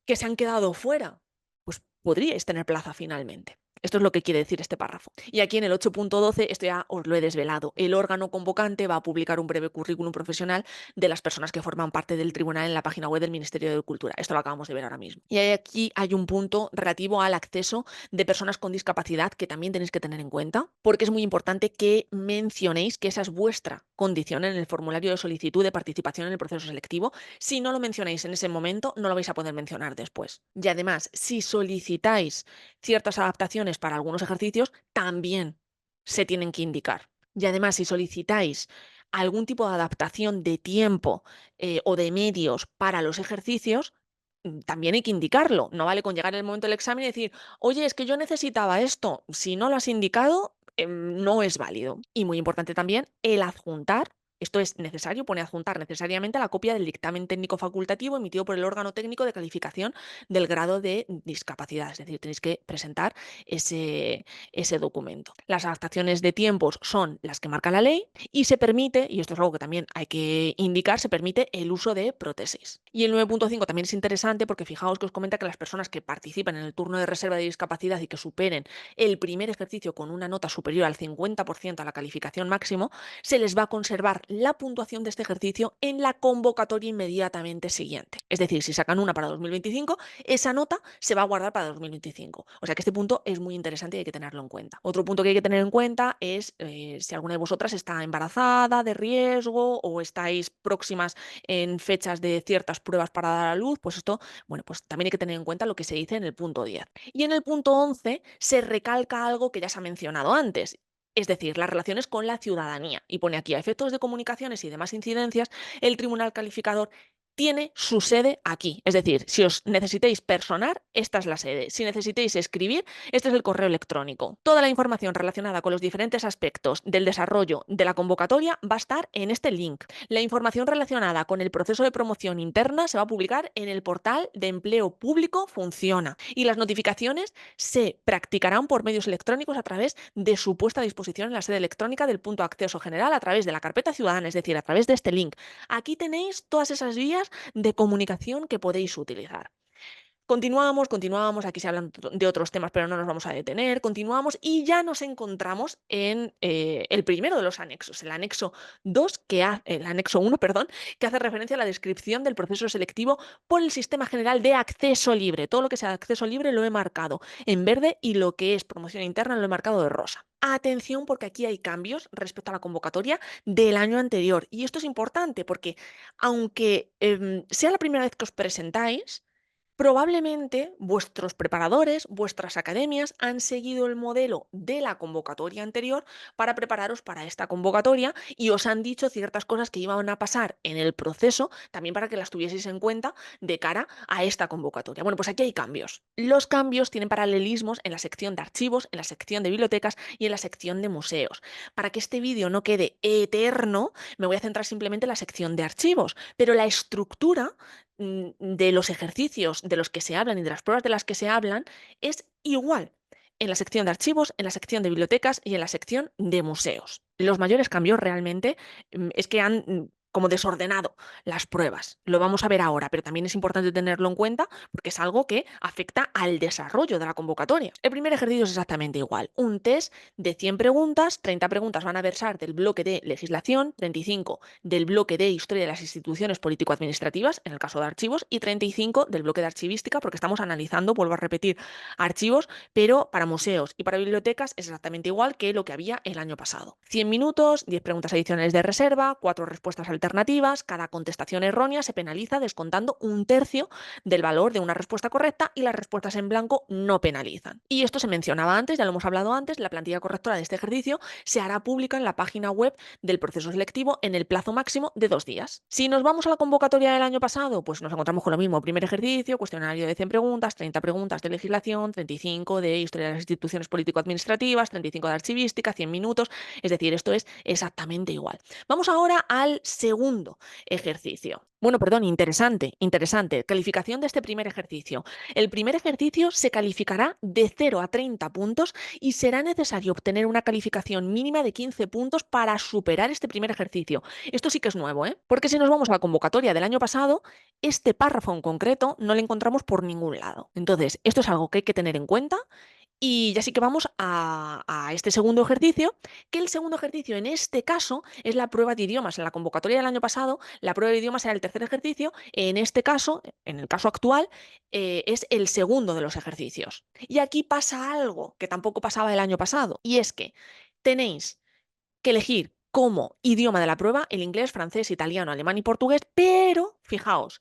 que se han quedado fuera. Pues podríais tener plaza finalmente. Esto es lo que quiere decir este párrafo. Y aquí en el 8.12, esto ya os lo he desvelado. El órgano convocante va a publicar un breve currículum profesional de las personas que forman parte del tribunal en la página web del Ministerio de Cultura. Esto lo acabamos de ver ahora mismo. Y aquí hay un punto relativo al acceso de personas con discapacidad que también tenéis que tener en cuenta, porque es muy importante que mencionéis que esa es vuestra condición en el formulario de solicitud de participación en el proceso selectivo. Si no lo mencionáis en ese momento, no lo vais a poder mencionar después. Y además, si solicitáis ciertas adaptaciones para algunos ejercicios, también se tienen que indicar. Y además, si solicitáis algún tipo de adaptación de tiempo o de medios para los ejercicios, también hay que indicarlo. No vale con llegar el momento del examen y decir, oye, es que yo necesitaba esto. Si no lo has indicado, no es válido. Y muy importante también el adjuntar. Esto es necesario, pone adjuntar necesariamente la copia del dictamen técnico facultativo emitido por el órgano técnico de calificación del grado de discapacidad. Es decir, tenéis que presentar ese documento. Las adaptaciones de tiempos son las que marca la ley y se permite, y esto es algo que también hay que indicar, se permite el uso de prótesis. Y el 9.5 también es interesante porque fijaos que os comenta que las personas que participan en el turno de reserva de discapacidad y que superen el primer ejercicio con una nota superior al 50% a la calificación máximo, se les va a conservar la puntuación de este ejercicio en la convocatoria inmediatamente siguiente. Es decir, si sacan una para 2025, esa nota se va a guardar para 2025. O sea que este punto es muy interesante y hay que tenerlo en cuenta. Otro punto que hay que tener en cuenta es si alguna de vosotras está embarazada, de riesgo o estáis próximas en fechas de ciertas pruebas para dar a luz, pues esto, bueno, pues también hay que tener en cuenta lo que se dice en el punto 10. Y en el punto 11 se recalca algo que ya se ha mencionado antes, es decir, las relaciones con la ciudadanía. Y pone aquí, a efectos de comunicaciones y demás incidencias, el tribunal calificador tiene su sede aquí. Es decir, si os necesitéis personar, esta es la sede. Si necesitéis escribir, este es el correo electrónico. Toda la información relacionada con los diferentes aspectos del desarrollo de la convocatoria va a estar en este link. La información relacionada con el proceso de promoción interna se va a publicar en el portal de empleo público Funciona y las notificaciones se practicarán por medios electrónicos a través de su puesta a disposición en la sede electrónica del punto de acceso general a través de la carpeta ciudadana, es decir, a través de este link. Aquí tenéis todas esas vías de comunicación que podéis utilizar. Continuamos, aquí se hablan de otros temas, pero no nos vamos a detener, continuamos y ya nos encontramos en el primero de los anexos, el anexo 2, el anexo 1, perdón, que hace referencia a la descripción del proceso selectivo por el Sistema General de Acceso Libre. Todo lo que sea acceso libre lo he marcado en verde y lo que es promoción interna lo he marcado de rosa. Atención porque aquí hay cambios respecto a la convocatoria del año anterior y esto es importante porque aunque sea la primera vez que os presentáis, probablemente vuestros preparadores, vuestras academias han seguido el modelo de la convocatoria anterior para prepararos para esta convocatoria y os han dicho ciertas cosas que iban a pasar en el proceso, también para que las tuvieseis en cuenta de cara a esta convocatoria. Bueno, pues aquí hay cambios. Los cambios tienen paralelismos en la sección de archivos, en la sección de bibliotecas y en la sección de museos. Para que este vídeo no quede eterno, me voy a centrar simplemente en la sección de archivos, pero la estructura de los ejercicios de los que se hablan y de las pruebas de las que se hablan es igual en la sección de archivos, en la sección de bibliotecas y en la sección de museos. Los mayores cambios realmente es que han como desordenado las pruebas. Lo vamos a ver ahora, pero también es importante tenerlo en cuenta porque es algo que afecta al desarrollo de la convocatoria. El primer ejercicio es exactamente igual. Un test de 100 preguntas, 30 preguntas van a versar del bloque de legislación, 35 del bloque de historia de las instituciones político-administrativas, en el caso de archivos, y 35 del bloque de archivística, porque estamos analizando, vuelvo a repetir, archivos, pero para museos y para bibliotecas es exactamente igual que lo que había el año pasado. 100 minutos, 10 preguntas adicionales de reserva, 4 respuestas alternativas, cada contestación errónea se penaliza descontando un tercio del valor de una respuesta correcta y las respuestas en blanco no penalizan. Y esto se mencionaba antes, ya lo hemos hablado antes, la plantilla correctora de este ejercicio se hará pública en la página web del proceso selectivo en el plazo máximo de 2 días. Si nos vamos a la convocatoria del año pasado, pues nos encontramos con lo mismo. Primer ejercicio, cuestionario de 100 preguntas, 30 preguntas de legislación, 35 de historia de las instituciones político-administrativas, 35 de archivística, 100 minutos. Es decir, esto es exactamente igual. Vamos ahora al segundo ejercicio. Bueno, perdón, interesante. Calificación de este primer ejercicio. El primer ejercicio se calificará de 0 a 30 puntos y será necesario obtener una calificación mínima de 15 puntos para superar este primer ejercicio. Esto sí que es nuevo, ¿eh? Porque si nos vamos a la convocatoria del año pasado, este párrafo en concreto no lo encontramos por ningún lado. Entonces, esto es algo que hay que tener en cuenta. Y ya sí que vamos a este segundo ejercicio, que el segundo ejercicio en este caso es la prueba de idiomas. En la convocatoria del año pasado, la prueba de idiomas era el tercer ejercicio. En este caso, en el caso actual, es el segundo de los ejercicios. Y aquí pasa algo que tampoco pasaba el año pasado, y es que tenéis que elegir como idioma de la prueba el inglés, francés, italiano, alemán y portugués, pero fijaos,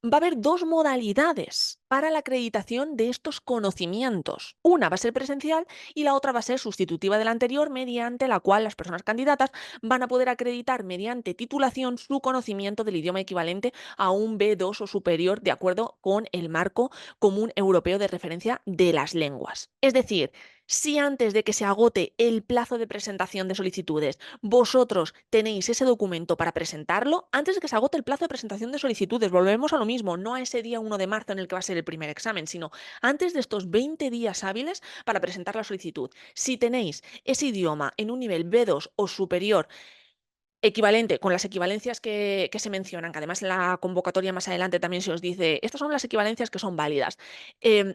Va a haber dos modalidades para la acreditación de estos conocimientos. Una va a ser presencial y la otra va a ser sustitutiva de la anterior, mediante la cual las personas candidatas van a poder acreditar mediante titulación su conocimiento del idioma equivalente a un B2 o superior, de acuerdo con el marco común europeo de referencia de las lenguas. Es decir, si antes de que se agote el plazo de presentación de solicitudes vosotros tenéis ese documento para presentarlo, antes de que se agote el plazo de presentación de solicitudes, volvemos a lo mismo, no a ese día 1 de marzo en el que va a ser el primer examen, sino antes de estos 20 días hábiles para presentar la solicitud. Si tenéis ese idioma en un nivel B2 o superior, equivalente, con las equivalencias que se mencionan, que además en la convocatoria más adelante también se os dice, estas son las equivalencias que son válidas,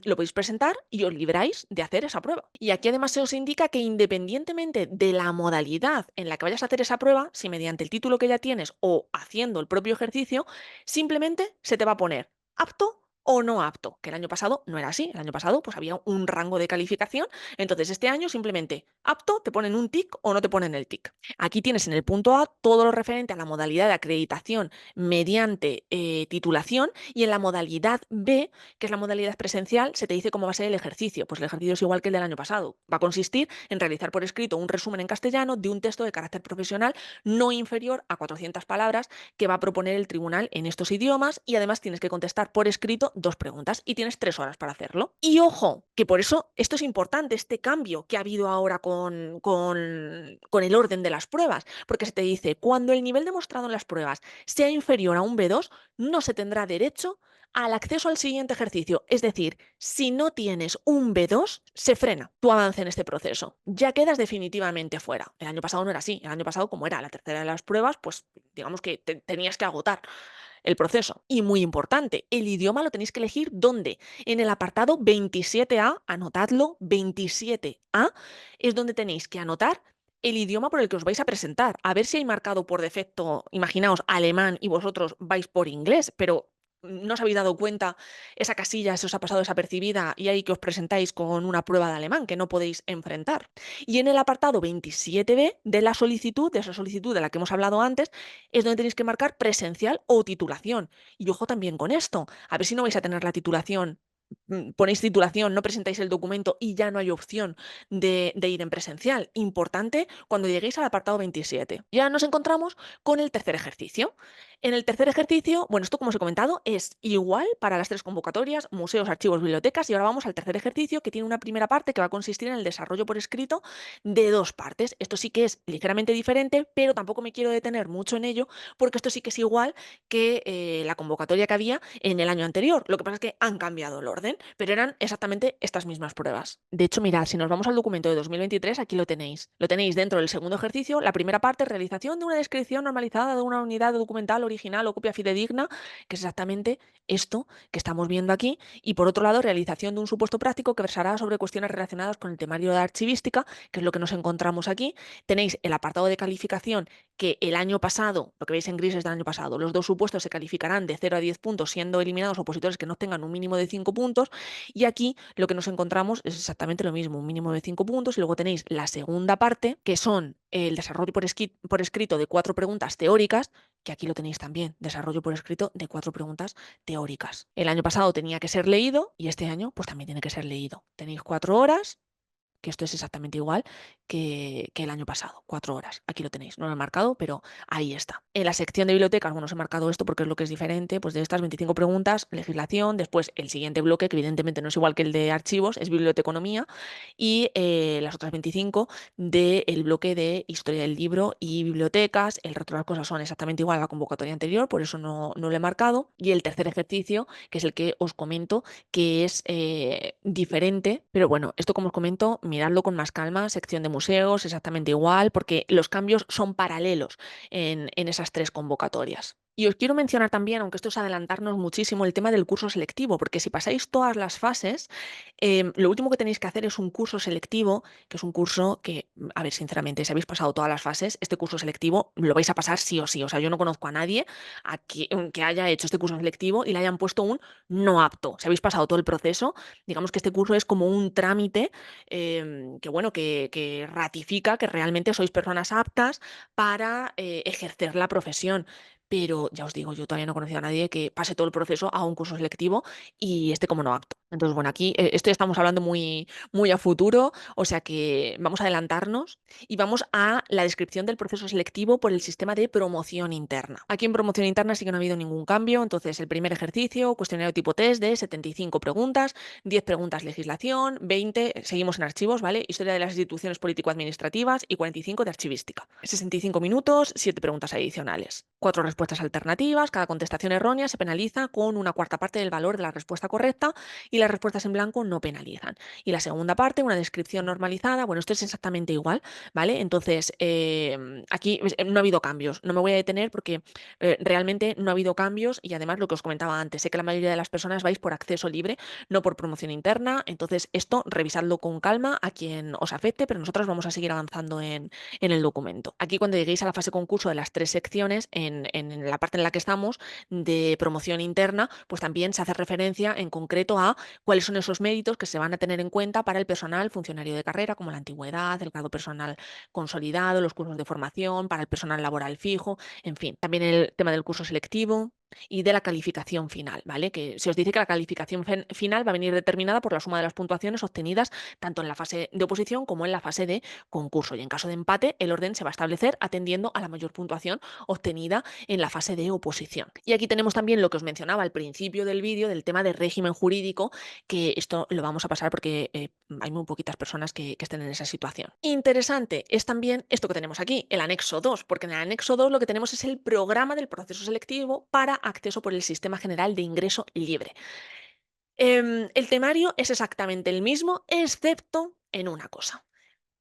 lo podéis presentar y os libráis de hacer esa prueba. Y aquí además se os indica que independientemente de la modalidad en la que vayas a hacer esa prueba, si mediante el título que ya tienes o haciendo el propio ejercicio, simplemente se te va a poner apto o no apto, que el año pasado no era así, el año pasado pues había un rango de calificación, entonces este año simplemente apto, te ponen un tic o no te ponen el tic. Aquí tienes en el punto A todo lo referente a la modalidad de acreditación mediante titulación, y en la modalidad B, que es la modalidad presencial, se te dice cómo va a ser el ejercicio. Pues el ejercicio es igual que el del año pasado. Va a consistir en realizar por escrito un resumen en castellano de un texto de carácter profesional no inferior a 400 palabras que va a proponer el tribunal en estos idiomas, y además tienes que contestar por escrito 2 preguntas y tienes 3 horas para hacerlo. Y ojo, que por eso esto es importante, este cambio que ha habido ahora con el orden de las pruebas, porque se te dice, cuando el nivel demostrado en las pruebas sea inferior a un B2, no se tendrá derecho al acceso al siguiente ejercicio. Es decir, si no tienes un B2, se frena tu avance en este proceso. Ya quedas definitivamente fuera. El año pasado no era así. El año pasado, como era la tercera de las pruebas, pues digamos que tenías que agotar el proceso. Y muy importante, el idioma lo tenéis que elegir ¿dónde? En el apartado 27A, anotadlo, 27A, es donde tenéis que anotar el idioma por el que os vais a presentar. A ver si hay marcado por defecto, imaginaos, alemán y vosotros vais por inglés, pero no os habéis dado cuenta, esa casilla se os ha pasado desapercibida y ahí que os presentáis con una prueba de alemán que no podéis enfrentar. Y en el apartado 27B de la solicitud, de esa solicitud de la que hemos hablado antes, es donde tenéis que marcar presencial o titulación. Y ojo también con esto, a ver si no vais a tener la titulación, ponéis titulación, no presentáis el documento y ya no hay opción de ir en presencial. Importante cuando lleguéis al apartado 27. Ya nos encontramos con el tercer ejercicio. En el tercer ejercicio, bueno, esto como os he comentado es igual para las 3 convocatorias, museos, archivos, bibliotecas, y ahora vamos al tercer ejercicio, que tiene una primera parte que va a consistir en el desarrollo por escrito de 2 partes. Esto sí que es ligeramente diferente, pero tampoco me quiero detener mucho en ello, porque esto sí que es igual que la convocatoria que había en el año anterior. Lo que pasa es que han cambiado el orden, pero eran exactamente estas mismas pruebas. De hecho, mirad, si nos vamos al documento de 2023, aquí lo tenéis. Lo tenéis dentro del segundo ejercicio, la primera parte, realización de una descripción normalizada de una unidad documental original o copia fidedigna, que es exactamente esto que estamos viendo aquí. Y por otro lado, realización de un supuesto práctico que versará sobre cuestiones relacionadas con el temario de archivística, que es lo que nos encontramos aquí. Tenéis el apartado de calificación, que el año pasado, lo que veis en gris es del año pasado, los dos supuestos se calificarán de 0 a 10 puntos, siendo eliminados opositores que no tengan un mínimo de 5 puntos, y aquí lo que nos encontramos es exactamente lo mismo, un mínimo de 5 puntos, y luego tenéis la segunda parte, que son el desarrollo por escrito de 4 preguntas teóricas, que aquí lo tenéis también, desarrollo por escrito de 4 preguntas teóricas. El año pasado tenía que ser leído y este año pues también tiene que ser leído. Tenéis 4 horas, que esto es exactamente igual que el año pasado, 4 horas. Aquí lo tenéis, no lo he marcado, pero ahí está. En la sección de bibliotecas, bueno, os he marcado esto porque es lo que es diferente, pues de estas 25 preguntas, legislación, después el siguiente bloque, que evidentemente no es igual que el de archivos, es biblioteconomía, y las otras 25 del bloque de historia del libro y bibliotecas. El resto de las cosas son exactamente igual a la convocatoria anterior, por eso no lo he marcado. Y el tercer ejercicio, que es el que os comento, que es diferente, pero bueno, esto como os comento, miradlo con más calma, sección de museos, exactamente igual, porque los cambios son paralelos en esas 3 convocatorias. Y os quiero mencionar también, aunque esto es adelantarnos muchísimo, el tema del curso selectivo, porque si pasáis todas las fases, lo último que tenéis que hacer es un curso selectivo, que es un curso que, a ver, sinceramente, si habéis pasado todas las fases, este curso selectivo lo vais a pasar sí o sí. O sea, yo no conozco a nadie que haya hecho este curso selectivo y le hayan puesto un no apto. Si habéis pasado todo el proceso, digamos que este curso es como un trámite que, bueno, que ratifica que realmente sois personas aptas para ejercer la profesión. pero ya os digo, yo todavía no he conocido a nadie que pase todo el proceso a un curso selectivo y esté como no apto. Entonces, bueno, aquí esto ya estamos hablando muy a futuro, o sea que vamos a adelantarnos y vamos a la descripción del proceso selectivo por el sistema de promoción interna. Aquí en promoción interna sí que no ha habido ningún cambio, entonces el primer ejercicio, cuestionario tipo test de 75 preguntas, 10 preguntas legislación, 20, seguimos en archivos, ¿vale? Historia de las instituciones político-administrativas y 45 de archivística. 65 minutos, 7 preguntas adicionales. 4 respuestas alternativas, cada contestación errónea se penaliza con una cuarta parte del valor de la respuesta correcta y las respuestas en blanco no penalizan. Y la segunda parte, una descripción normalizada, bueno, esto es exactamente igual, ¿vale? Entonces, aquí no ha habido cambios, no me voy a detener porque realmente no ha habido cambios y además lo que os comentaba antes, sé que la mayoría de las personas vais por acceso libre, no por promoción interna, entonces esto revisadlo con calma a quien os afecte, pero nosotros vamos a seguir avanzando en el documento. Aquí cuando lleguéis a la fase concurso de las 3 secciones, en la parte en la que estamos de promoción interna, pues también se hace referencia en concreto a cuáles son esos méritos que se van a tener en cuenta para el personal funcionario de carrera, como la antigüedad, el grado personal consolidado, los cursos de formación, para el personal laboral fijo, en fin, también el tema del curso selectivo y de la calificación final, ¿vale? Que se os dice que la calificación final va a venir determinada por la suma de las puntuaciones obtenidas tanto en la fase de oposición como en la fase de concurso. Y en caso de empate, el orden se va a establecer atendiendo a la mayor puntuación obtenida en la fase de oposición. Y aquí tenemos también lo que os mencionaba al principio del vídeo del tema de régimen jurídico, que esto lo vamos a pasar porque hay muy poquitas personas que estén en esa situación. Interesante es también esto que tenemos aquí, el anexo 2, porque en el anexo 2 lo que tenemos es el programa del proceso selectivo para acceso por el Sistema General de Ingreso Libre. El temario es exactamente el mismo, excepto en una cosa.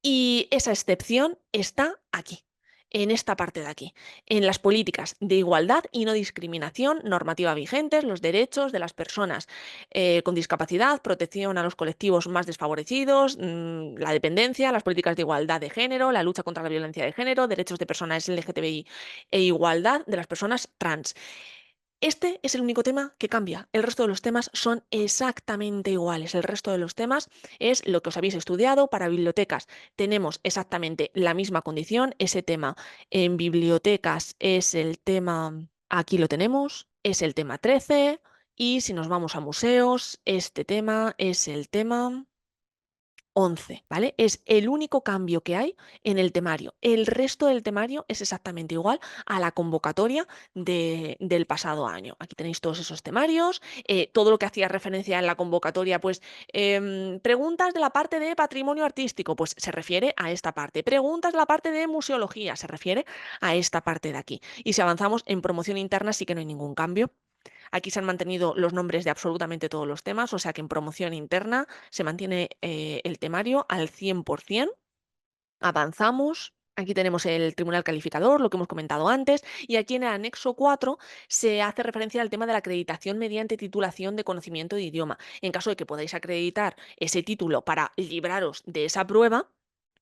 Y esa excepción está aquí, en esta parte de aquí, en las políticas de igualdad y no discriminación normativa vigentes, los derechos de las personas con discapacidad, protección a los colectivos más desfavorecidos, la dependencia, las políticas de igualdad de género, la lucha contra la violencia de género, derechos de personas LGTBI e igualdad de las personas trans. Este es el único tema que cambia. El resto de los temas son exactamente iguales. El resto de los temas es lo que os habéis estudiado para bibliotecas. Tenemos exactamente la misma condición. Ese tema en bibliotecas es el tema, aquí lo tenemos, es el tema 13. Y si nos vamos a museos, este tema es el tema 11, ¿vale? Es el único cambio que hay en el temario. El resto del temario es exactamente igual a la convocatoria del pasado año. Aquí tenéis todos esos temarios, todo lo que hacía referencia en la convocatoria, pues preguntas de la parte de patrimonio artístico, pues se refiere a esta parte. Preguntas de la parte de museología, se refiere a esta parte de aquí. Y si avanzamos en promoción interna sí que no hay ningún cambio. Aquí se han mantenido los nombres de absolutamente todos los temas, o sea que en promoción interna se mantiene el temario al 100%. Avanzamos. Aquí tenemos el tribunal calificador, lo que hemos comentado antes, y aquí en el anexo 4 se hace referencia al tema de la acreditación mediante titulación de conocimiento de idioma. En caso de que podáis acreditar ese título para libraros de esa prueba,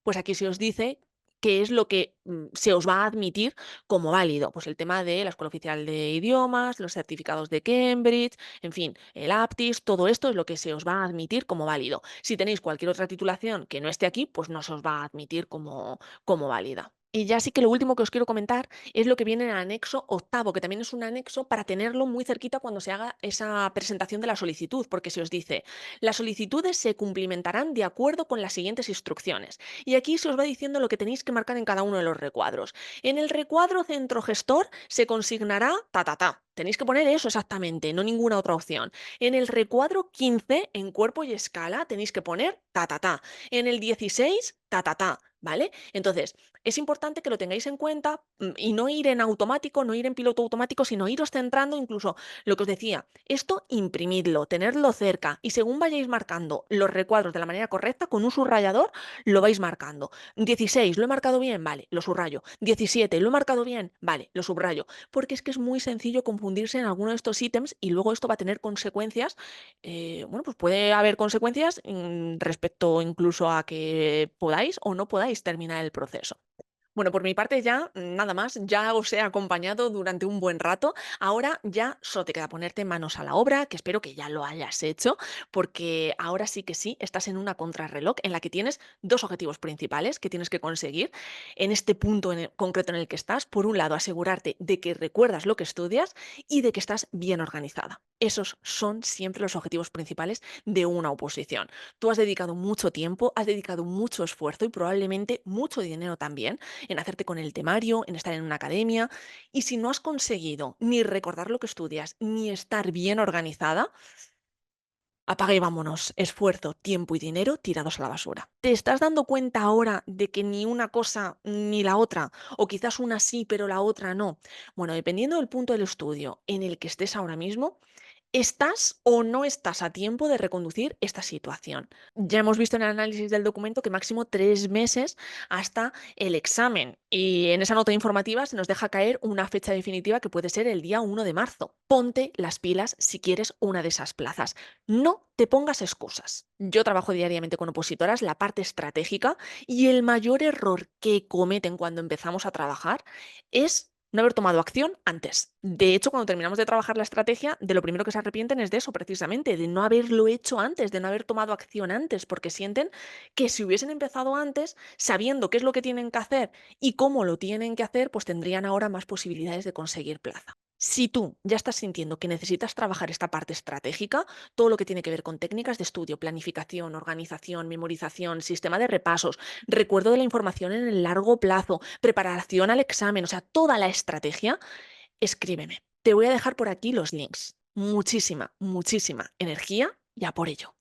pues aquí se os dice qué es lo que se os va a admitir como válido. Pues el tema de la Escuela Oficial de Idiomas, los certificados de Cambridge, en fin, el APTIS, todo esto es lo que se os va a admitir como válido. Si tenéis cualquier otra titulación que no esté aquí, pues no se os va a admitir como válida. Y ya sí que lo último que os quiero comentar es lo que viene en el anexo octavo, que también es un anexo para tenerlo muy cerquita cuando se haga esa presentación de la solicitud, porque se os dice, las solicitudes se cumplimentarán de acuerdo con las siguientes instrucciones. Y aquí se os va diciendo lo que tenéis que marcar en cada uno de los recuadros. En el recuadro centro gestor se consignará ta. Tenéis que poner eso exactamente, no ninguna otra opción. En el recuadro 15, en cuerpo y escala, tenéis que poner ta. En el 16, ta. ¿Vale? Entonces, es importante que lo tengáis en cuenta y no ir en automático, no ir en piloto automático, sino iros centrando incluso lo que os decía, esto imprimidlo, tenerlo cerca y según vayáis marcando los recuadros de la manera correcta, con un subrayador lo vais marcando. 16, ¿lo he marcado bien? Vale, lo subrayo. 17, ¿lo he marcado bien? Vale, lo subrayo. Porque es que es muy sencillo confundirse en alguno de estos ítems y luego esto va a tener consecuencias. Bueno, pues puede haber consecuencias respecto incluso a que podáis o no podáis terminar el proceso. Bueno, por mi parte ya, nada más, ya os he acompañado durante un buen rato. Ahora ya solo te queda ponerte manos a la obra, que espero que ya lo hayas hecho, porque ahora sí que sí, estás en una contrarreloj en la que tienes dos objetivos principales que tienes que conseguir en este punto concreto en el que estás. Por un lado, asegurarte de que recuerdas lo que estudias y de que estás bien organizada. Esos son siempre los objetivos principales de una oposición. Tú has dedicado mucho tiempo, has dedicado mucho esfuerzo y probablemente mucho dinero también en hacerte con el temario, en estar en una academia. Y si no has conseguido ni recordar lo que estudias, ni estar bien organizada, apaga y vámonos. Esfuerzo, tiempo y dinero tirados a la basura. ¿Te estás dando cuenta ahora de que ni una cosa ni la otra, o quizás una sí, pero la otra no? Bueno, dependiendo del punto del estudio en el que estés ahora mismo, ¿estás o no estás a tiempo de reconducir esta situación? Ya hemos visto en el análisis del documento que máximo 3 meses hasta el examen. Y en esa nota informativa se nos deja caer una fecha definitiva que puede ser el día 1 de marzo. Ponte las pilas si quieres una de esas plazas. No te pongas excusas. Yo trabajo diariamente con opositoras la parte estratégica y el mayor error que cometen cuando empezamos a trabajar es no haber tomado acción antes. De hecho, cuando terminamos de trabajar la estrategia, de lo primero que se arrepienten es de eso, precisamente, de no haberlo hecho antes, de no haber tomado acción antes, porque sienten que si hubiesen empezado antes, sabiendo qué es lo que tienen que hacer y cómo lo tienen que hacer, pues tendrían ahora más posibilidades de conseguir plaza. Si tú ya estás sintiendo que necesitas trabajar esta parte estratégica, todo lo que tiene que ver con técnicas de estudio, planificación, organización, memorización, sistema de repasos, recuerdo de la información en el largo plazo, preparación al examen, o sea, toda la estrategia, escríbeme. Te voy a dejar por aquí los links. Muchísima, muchísima energía y a por ello.